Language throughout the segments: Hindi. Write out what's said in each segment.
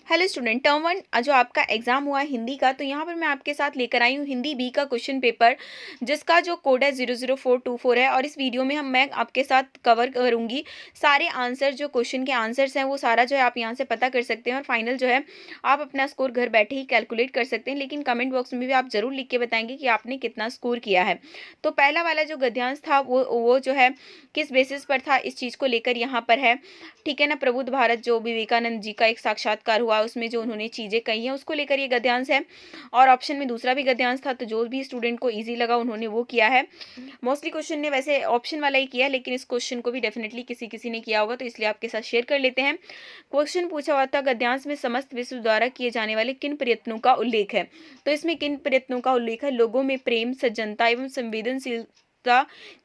हेलो स्टूडेंट, टर्म वन जो आपका एग्जाम हुआ है हिंदी का, तो यहाँ पर मैं आपके साथ लेकर आई हूँ हिंदी बी का क्वेश्चन पेपर, जिसका जो कोड है 00424 है। और इस वीडियो में मैं आपके साथ कवर करूँगी सारे आंसर, जो क्वेश्चन के आंसर्स हैं वो सारा जो है आप यहाँ से पता कर सकते हैं। और फाइनल जो है आप अपना स्कोर घर बैठे ही कैलकुलेट कर सकते हैं, लेकिन कमेंट बॉक्स में भी आप जरूर लिख के बताएंगे कि आपने कितना स्कोर किया है। तो पहला वाला जो गद्यांश था वो जो है किस बेसिस पर था, इस चीज़ को लेकर यहाँ पर है, ठीक है ना। प्रबुद्ध भारत जो विवेकानंद जी का एक साक्षात्कार हुआ, उसमें जो उन्होंने चीजें कही हैं उसको लेकर ये गद्यांश है। और ऑप्शन में दूसरा भी गद्यांश था, तो जो भी स्टूडेंट को इजी लगा उन्होंने वो किया है। मोस्टली क्वेश्चन ने वैसे ऑप्शन वाला ही किया है, लेकिन इस क्वेश्चन को भी डेफिनेटली किसी किसी ने किया होगा, तो इसलिए आपके साथ शेयर कर लेते हैं। क्वेश्चन पूछा हुआ था, गद्यांश में समस्त विश्व द्वारा किए जाने वाले किन प्रयत्नों का उल्लेख है। तो इसमें किन प्रयत्नों का उल्लेख है, लोगों में प्रेम, सज्जनता एवं संवेदनशीलता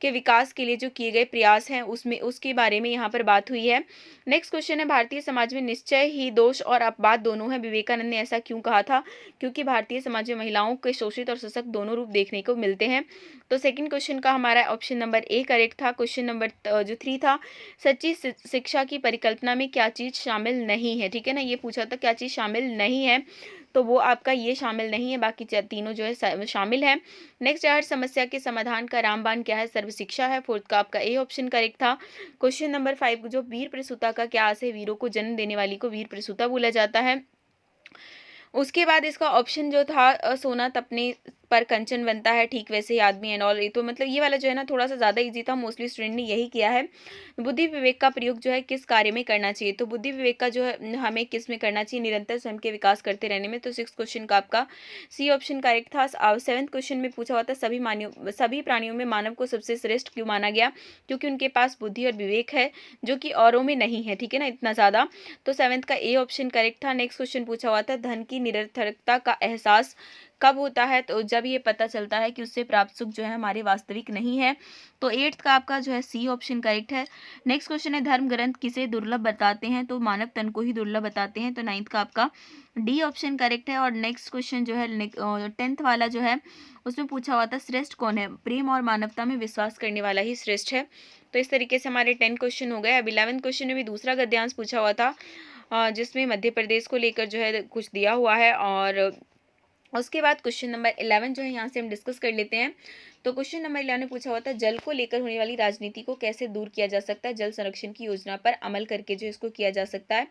के विकास के लिए जो किए गए प्रयास हैं उसमें उसके बारे में यहाँ पर बात हुई है। नेक्स्ट क्वेश्चन है, भारतीय समाज में निश्चय ही दोष और अपवाद दोनों है, विवेकानंद ने ऐसा क्यों कहा था। क्योंकि भारतीय समाज में महिलाओं के शोषित और सशक्त दोनों रूप देखने को मिलते हैं। तो सेकंड क्वेश्चन का हमारा ऑप्शन नंबर ए करेक्ट था। क्वेश्चन नंबर जो 3 था, सच्ची शिक्षा की परिकल्पना में क्या चीज शामिल नहीं है, ठीक है ना। ये पूछा था क्या चीज शामिल नहीं है, तो वो आपका ये शामिल नहीं है, बाकी तीनों जो है शामिल है। नेक्स्ट है, हर समस्या के समाधान का रामबाण क्या है, सर्व शिक्षा है। फोर्थ का आपका ए ऑप्शन करेक्ट था। क्वेश्चन नंबर 5, जो वीर प्रसूता का क्या अर्थ है, वीरों को जन्म देने वाली को वीर प्रसूता बोला जाता है। उसके बाद इसका ऑप्शन जो था, सोना तपने पर कंचन बनता है, ठीक वैसे ही आदमी एंड ऑल। तो मतलब ये वाला जो है ना थोड़ा सा ज़्यादा इजी था, मोस्टली स्टूडेंट ने यही किया है। बुद्धि विवेक का प्रयोग जो है किस कार्य में करना चाहिए, तो बुद्धि विवेक का जो है हमें किस में करना चाहिए, निरंतर स्वयं के विकास करते रहने में। तो 6 क्वेश्चन का आपका सी ऑप्शन करेक्ट था। 7th क्वेश्चन में पूछा हुआ था, सभी प्राणियों में मानव को सबसे श्रेष्ठ क्यों माना गया, क्योंकि उनके पास बुद्धि और विवेक है जो कि औरों में नहीं है, ठीक है ना, इतना ज़्यादा। तो 7th का ए ऑप्शन करेक्ट था। नेक्स्ट क्वेश्चन पूछा हुआ था, धन की निरर्थकता का एहसास कब होता है, तो जब ये पता चलता है कि उससे प्राप्त सुख जो है हमारे वास्तविक नहीं है। तो 8th का आपका जो है सी ऑप्शन करेक्ट है। नेक्स्ट क्वेश्चन है, धर्म ग्रंथ किसे दुर्लभ बताते हैं, तो मानव तन को ही दुर्लभ बताते हैं। तो 9th का आपका डी ऑप्शन करेक्ट है। और नेक्स्ट क्वेश्चन जो है 10th वाला जो है उसमें पूछा हुआ था, श्रेष्ठ कौन है, प्रेम और मानवता में विश्वास करने वाला ही श्रेष्ठ है। तो इस तरीके से हमारे 10 क्वेश्चन हो गए। अब 11th क्वेश्चन में भी दूसरा गद्यांश पूछा हुआ था, जिसमें मध्य प्रदेश को लेकर जो है कुछ दिया हुआ है। और उसके बाद क्वेश्चन नंबर 11 जो है यहाँ से हम डिस्कस कर लेते हैं। तो क्वेश्चन नंबर 11 में पूछा हुआ था, जल को लेकर होने वाली राजनीति को कैसे दूर किया जा सकता है, जल संरक्षण की योजना पर अमल करके जो इसको किया जा सकता है।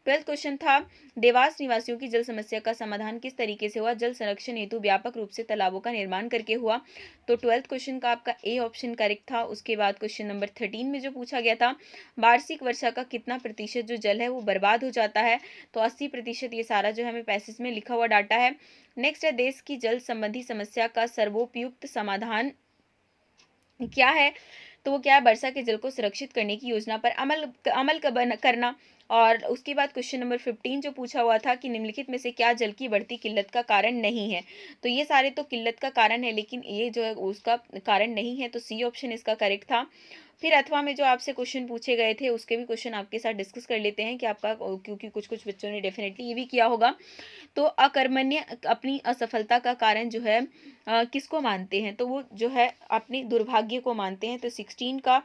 12th क्वेश्चन था, देवास निवासियों की जल समस्या का समाधान किस तरीके से हुआ, जल संरक्षण हेतु व्यापक रूप से तालाबों का निर्माण करके हुआ। तो 12th क्वेश्चन का आपका ए ऑप्शन करेक्ट था। उसके बाद क्वेश्चन नंबर 13 में जो पूछा गया था, वार्षिक वर्षा का कितना प्रतिशत जो जल है वो बर्बाद हो जाता है, तो 80%। ये सारा जो है हमें पैसेज में लिखा हुआ डाटा है। नेक्स्ट है, देश की जल संबंधी समस्या का सर्वोपयुक्त समाधान क्या है, तो वो क्या है, वर्षा के जल को सुरक्षित करने की योजना पर अमल करना। और उसके बाद क्वेश्चन नंबर 15 जो पूछा हुआ था कि निम्नलिखित में से क्या जल की बढ़ती किल्लत का कारण नहीं है, तो ये सारे तो किल्लत का कारण है, लेकिन ये जो है उसका कारण नहीं है, तो सी ऑप्शन इसका करेक्ट था। फिर अथवा में जो आपसे क्वेश्चन पूछे गए थे उसके भी क्वेश्चन आपके साथ डिस्कस कर लेते हैं कि आपका, क्योंकि कुछ कुछ बच्चों ने डेफिनेटली ये भी किया होगा। तो अकर्मण्य अपनी असफलता का कारण जो है किसको मानते हैं, तो वो जो है अपने दुर्भाग्य को मानते हैं। तो 16 का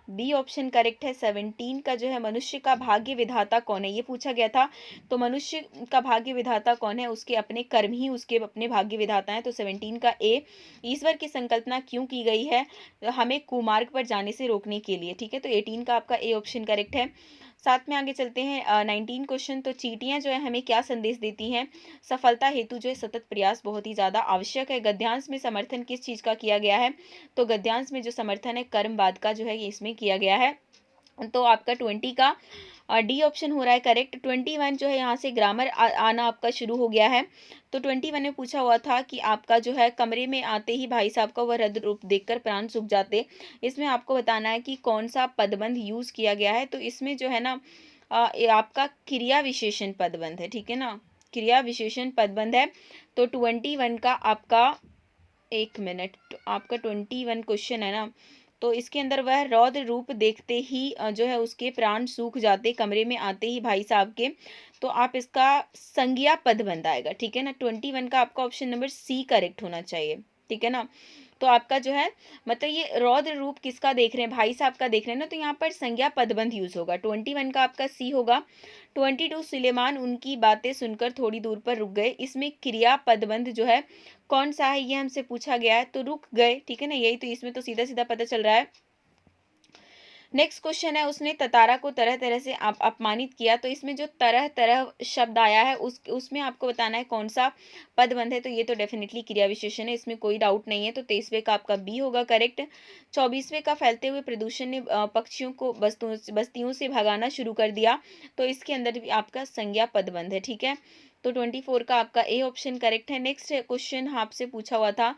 बी ऑप्शन करेक्ट है। 17 का जो है, मनुष्य का भाग्य विधाता कौन है, ये पूछा गया था। तो मनुष्य का भाग्य विधाता कौन है, उसके अपने कर्म ही उसके अपने भाग्य विधाता है। तो 17 का ए, ईश्वर की संकल्पना क्यों की गई है, हमें कुमार्ग पर जाने से रोकने के लिए, ठीक है। तो 18 का आपका ए ऑप्शन करेक्ट है। साथ में आगे चलते हैं 19 क्वेश्चन। तो चींटियां जो है हमें क्या संदेश देती हैं, सफलता हेतु जो है सतत प्रयास बहुत ही ज्यादा आवश्यक है। गद्यांश में समर्थन किस चीज का किया गया है, तो गद्यांश में जो समर्थन है कर्मवाद का जो है ये इसमें किया गया है। तो आपका 20 का डी ऑप्शन हो रहा है करेक्ट। 21 जो है यहाँ से ग्रामर आना आपका शुरू हो गया है। तो 21 में पूछा हुआ था कि आपका जो है, कमरे में आते ही भाई साहब का वह रद्द रूप देखकर प्राण सूख जाते, इसमें आपको बताना है कि कौन सा पदबंध यूज किया गया है। तो इसमें जो है ना ये आपका क्रिया विशेषण पदबंध है, ठीक है ना, क्रिया विशेषण पदबंध है। तो 21 का आपका, एक मिनट, आपका 21 क्वेश्चन है ना, तो इसके अंदर वह रौद्र रूप देखते ही जो है उसके प्राण सूख जाते, कमरे में आते ही भाई साहब के। तो आप इसका संज्ञा पद बन आएगा, ठीक है ना। 21 का आपका ऑप्शन नंबर सी करेक्ट होना चाहिए, ठीक है ना। तो आपका जो है मतलब ये रौद्र रूप किसका देख रहे हैं, भाई साहब का देख रहे हैं ना, तो यहाँ पर संज्ञा पदबंध यूज होगा। 21 का आपका सी होगा। 22 सुलेमान उनकी बातें सुनकर थोड़ी दूर पर रुक गए, इसमें क्रिया पदबंध जो है कौन सा है, ये हमसे पूछा गया है, तो रुक गए, ठीक है ना, यही तो इसमें तो सीधा सीधा पता चल रहा है। नेक्स्ट क्वेश्चन है, उसने ततारा को तरह तरह से अपमानित किया, तो इसमें जो तरह तरह शब्द आया है उसमें आपको बताना है कौन सा पदबंध है, तो ये तो डेफिनेटली क्रिया विशेषण है, इसमें कोई डाउट नहीं है। तो 23वें का आपका बी होगा करेक्ट। 24वें का फैलते हुए प्रदूषण ने पक्षियों को बस्तियों से भगाना शुरू कर दिया, तो इसके अंदर भी आपका संज्ञा पदबंध है, ठीक है। तो 24 का आपका ए ऑप्शन करेक्ट है। नेक्स्ट क्वेश्चन आपसे पूछा हुआ था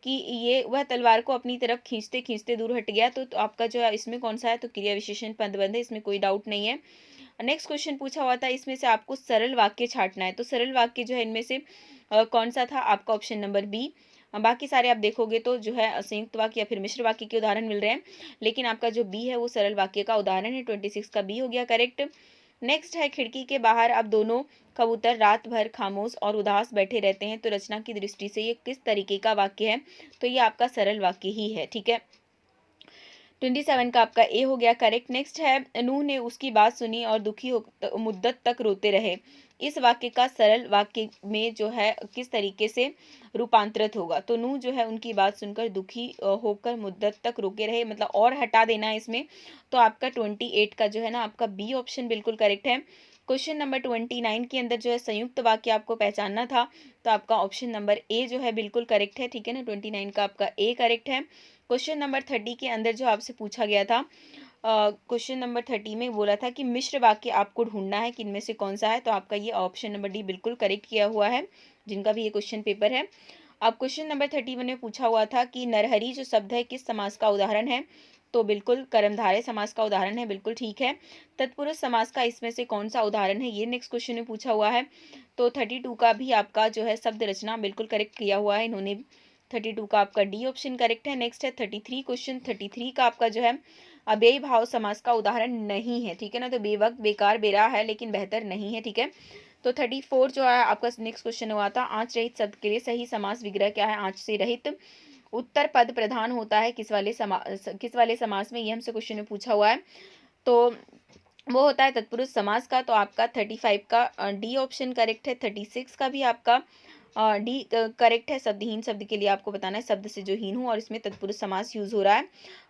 कि ये वह तलवार को अपनी तरफ खींचते खींचते दूर हट गया, तो आपका जो है इसमें कौन सा है, तो क्रिया विशेषण पदबंध है, इसमें कोई डाउट नहीं है। नेक्स्ट क्वेश्चन पूछा हुआ था, इसमें से आपको सरल वाक्य छांटना है, तो सरल वाक्य जो है इनमें से कौन सा था, आपका ऑप्शन नंबर बी। बाकी सारे आप देखोगे तो जो है संयुक्त वाक्य या फिर मिश्र वाक्य के उदाहरण मिल रहे हैं, लेकिन आपका जो बी है वो सरल वाक्य का उदाहरण है। 26 का बी हो गया करेक्ट। नेक्स्ट है, खिड़की के बाहर अब दोनों कबूतर रात भर खामोश और उदास बैठे रहते हैं, तो रचना की दृष्टि से ये किस तरीके का वाक्य है, तो ये आपका सरल वाक्य ही है, ठीक है। 27 का आपका ए हो गया करेक्ट। नेक्स्ट है, नूह ने उसकी बात सुनी और दुखी हो मुद्दत तक रोते रहे, इस वाक्य का सरल वाक्य में जो है किस तरीके से रूपांतरित होगा, तो नूह जो है उनकी बात सुनकर दुखी होकर मुद्दत तक रोके रहे, मतलब और हटा देना है इसमें, तो आपका 28 का जो है ना आपका बी ऑप्शन बिल्कुल करेक्ट है। क्वेश्चन नंबर 29 के अंदर जो है संयुक्त वाक्य आपको पहचानना था, तो आपका ऑप्शन नंबर ए जो है बिल्कुल करेक्ट है, ठीक है ना। 29 का आपका ए करेक्ट है। क्वेश्चन नंबर 30 के अंदर जो आपसे पूछा गया था, क्वेश्चन नंबर 30 में बोला था कि मिश्र वाक्य आपको ढूंढना है कि इनमें से कौन सा है, तो आपका ये ऑप्शन नंबर डी बिल्कुल करेक्ट किया हुआ है, जिनका भी ये क्वेश्चन पेपर है। अब क्वेश्चन नंबर 31 में पूछा हुआ था कि नरहरि जो शब्द है किस समास का उदाहरण है, तो बिल्कुल कर्मधारय समास का उदाहरण है, बिल्कुल ठीक है। तत्पुरुष समास का इसमें से कौन सा उदाहरण है, ये नेक्स्ट क्वेश्चन में पूछा हुआ है। तो 32 का भी आपका जो है शब्द रचना बिल्कुल करेक्ट किया हुआ है इन्होंने। 32 का आपका डी ऑप्शन करेक्ट है। नेक्स्ट है 33 क्वेश्चन। 33 का आपका जो है अव्ययी भाव समास का उदाहरण नहीं है, ठीक है ना, तो बेवक्त बेकार बेरा है लेकिन बेहतर नहीं है, ठीक है। तो 34 जो है आपका नेक्स्ट क्वेश्चन हुआ था, आंच रहित शब्द के लिए सही समास विग्रह क्या है, आंच से रहित। उत्तर पद प्रधान होता है किस वाले समास में, ये हमसे क्वेश्चन में पूछा हुआ है, तो वो होता है तत्पुरुष समास का, तो आपका 35 का डी ऑप्शन करेक्ट है। 36 का भी आपका डी करेक्ट है। शब्दहीन शब्द के लिए आपको बताना है शब्द से जो हीन हो और इसमें तत्पुरुष समास यूज हो रहा है।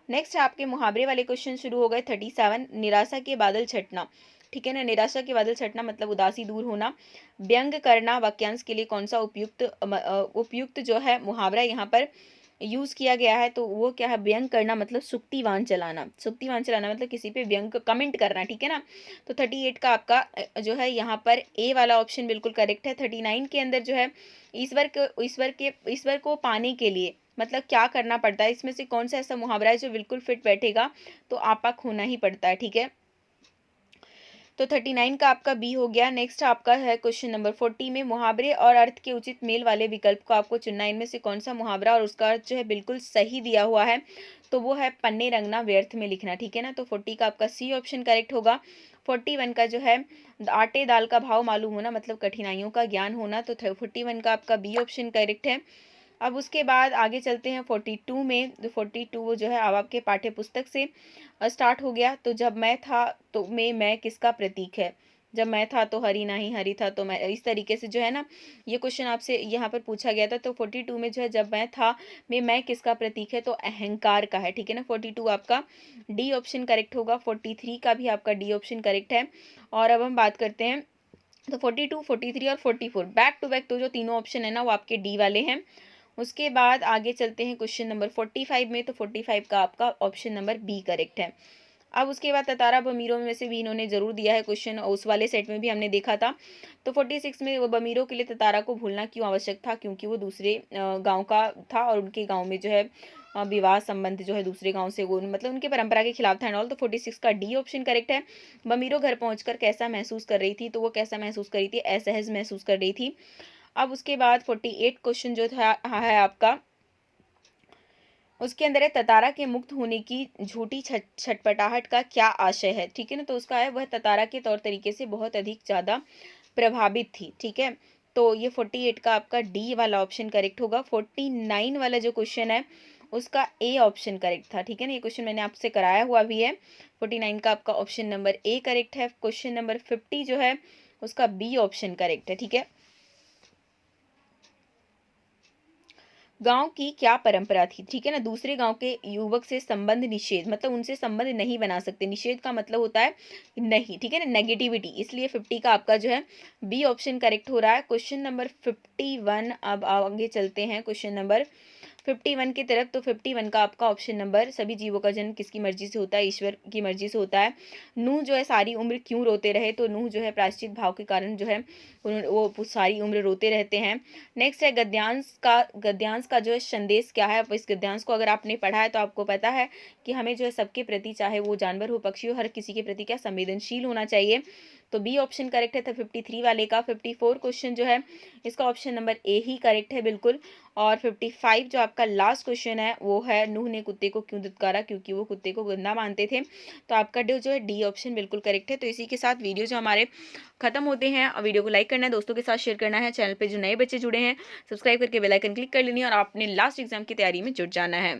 नेक्स्ट आपके मुहावरे वाले क्वेश्चन शुरू हो गए। 37 निराशा के बादल छटना, ठीक है ना, निराशा के बादल छटना मतलब उदासी दूर होना। व्यंग करना वाक्यांश के लिए कौन सा उपयुक्त जो है मुहावरा यहाँ पर यूज किया गया है, तो वो क्या है, व्यंग करना मतलब सुक्तिवान चलाना, सुक्तिवान चलाना मतलब किसी पे व्यंग कमेंट करना, ठीक है ना। तो 38 का आपका जो है यहाँ पर ए वाला ऑप्शन बिल्कुल करेक्ट है। 39 के अंदर जो है ईश्वर को पाने के लिए मतलब क्या करना पड़ता है, इसमें से कौन सा ऐसा मुहावरा है जो बिल्कुल फिट बैठेगा, तो आपा खोना ही पड़ता है, ठीक है। तो 39 का आपका बी हो गया। नेक्स्ट आपका है क्वेश्चन नंबर 40 में मुहावरे और अर्थ के उचित मेल वाले विकल्प को आपको चुनना है, इनमें से कौन सा मुहावरा और उसका अर्थ जो है बिल्कुल सही दिया हुआ है, तो वो है पन्ने रंगना व्यर्थ में लिखना, ठीक है ना। तो 40 का आपका सी ऑप्शन करेक्ट होगा। 41 का जो है आटे दाल का भाव मालूम होना मतलब कठिनाइयों का ज्ञान होना, तो 41 का आपका बी ऑप्शन करेक्ट है। अब उसके बाद आगे चलते हैं 42 में। तो 42 जो है अब आपके पाठ्य पुस्तक से स्टार्ट हो गया। तो जब मैं था तो मैं किसका प्रतीक है, जब मैं था तो हरी नहीं हरी था तो मैं, इस तरीके से जो है ना ये क्वेश्चन आपसे यहाँ पर पूछा गया था। तो 42 में जो है जब मैं था में मैं किसका प्रतीक है, तो अहंकार का है, ठीक है ना। 42 आपका डी ऑप्शन करेक्ट होगा। 43 का भी आपका डी ऑप्शन करेक्ट है। और अब हम बात करते हैं तो 42, 43 और 44 बैक टू बैक, तो जो तीनों ऑप्शन है ना वो आपके डी वाले हैं। उसके बाद आगे चलते हैं क्वेश्चन नंबर 45 में। तो 45 का आपका ऑप्शन नंबर बी करेक्ट है। अब उसके बाद ततारा बमीरों में से भी इन्होंने जरूर दिया है क्वेश्चन, और उस वाले सेट में भी हमने देखा था। तो 46 में वो बमीरों के लिए ततारा को भूलना क्यों आवश्यक था, क्योंकि वो दूसरे गांव का था और उनके गांव में जो है विवाह संबंध जो है दूसरे गांव से वो मतलब उनके परंपरा के खिलाफ था एंड ऑल। तो 46 का डी ऑप्शन करेक्ट है। बमीरों घर पहुंचकर कैसा महसूस कर रही थी, तो वो कैसा महसूस कर रही थी, असहज महसूस कर रही थी। अब उसके बाद 48 क्वेश्चन जो था है आपका, उसके अंदर है ततारा के मुक्त होने की झूठी छटपटाहट का क्या आशय है, ठीक है ना। तो उसका है वह ततारा के तौर तरीके से बहुत अधिक ज़्यादा प्रभावित थी, ठीक है। तो ये 48 का आपका डी वाला ऑप्शन करेक्ट होगा। 49 वाला जो क्वेश्चन है उसका ए ऑप्शन करेक्ट था। ठीक है ना, ये क्वेश्चन मैंने आपसे कराया हुआ भी है। 49 का आपका ऑप्शन नंबर ए करेक्ट है। क्वेश्चन नंबर 50 जो है उसका बी ऑप्शन करेक्ट है। ठीक है, गांव की क्या परंपरा थी। ठीक है ना, दूसरे गांव के युवक से संबंध निषेध, मतलब उनसे संबंध नहीं बना सकते। निषेध का मतलब होता है नहीं। ठीक है ना, नेगेटिविटी, इसलिए 50 का आपका जो है बी ऑप्शन करेक्ट हो रहा है। क्वेश्चन नंबर 51, अब आगे चलते हैं क्वेश्चन नंबर 51 की तरफ। तो 51 का आपका ऑप्शन नंबर, सभी जीवों का जन्म किसकी मर्जी से होता है, ईश्वर की मर्जी से होता है। नूह जो है सारी उम्र क्यों रोते रहे, तो नूह जो है प्रायश्चित भाव के कारण जो है वो सारी उम्र रोते रहते हैं। नेक्स्ट है गद्यांश का जो है संदेश क्या है। इस गद्यांश को अगर आपने पढ़ा है तो आपको पता है कि हमें जो है सबके प्रति, चाहे वो जानवर हो पक्षी हो, हर किसी के प्रति क्या संवेदनशील होना चाहिए। तो बी ऑप्शन करेक्ट है। था 53 वाले का 54 क्वेश्चन जो है इसका option number A he correct है बिल्कुल। और 55 जो आपका लास्ट क्वेश्चन है वो है नूह ने कुत्ते को क्यों धुतकारा, क्योंकि वो कुत्ते को गंदा मानते थे। तो आपका जो है डी ऑप्शन बिल्कुल करेक्ट है। तो इसी के साथ वीडियो जो हमारे खत्म होते हैं। और वीडियो को लाइक करना है, दोस्तों के साथ शेयर करना है। चैनल पे जो नए बच्चे जुड़े हैं सब्सक्राइब करके बेल आइकन क्लिक कर लेनी है और आपने लास्ट एग्जाम की तैयारी में जुट जाना है।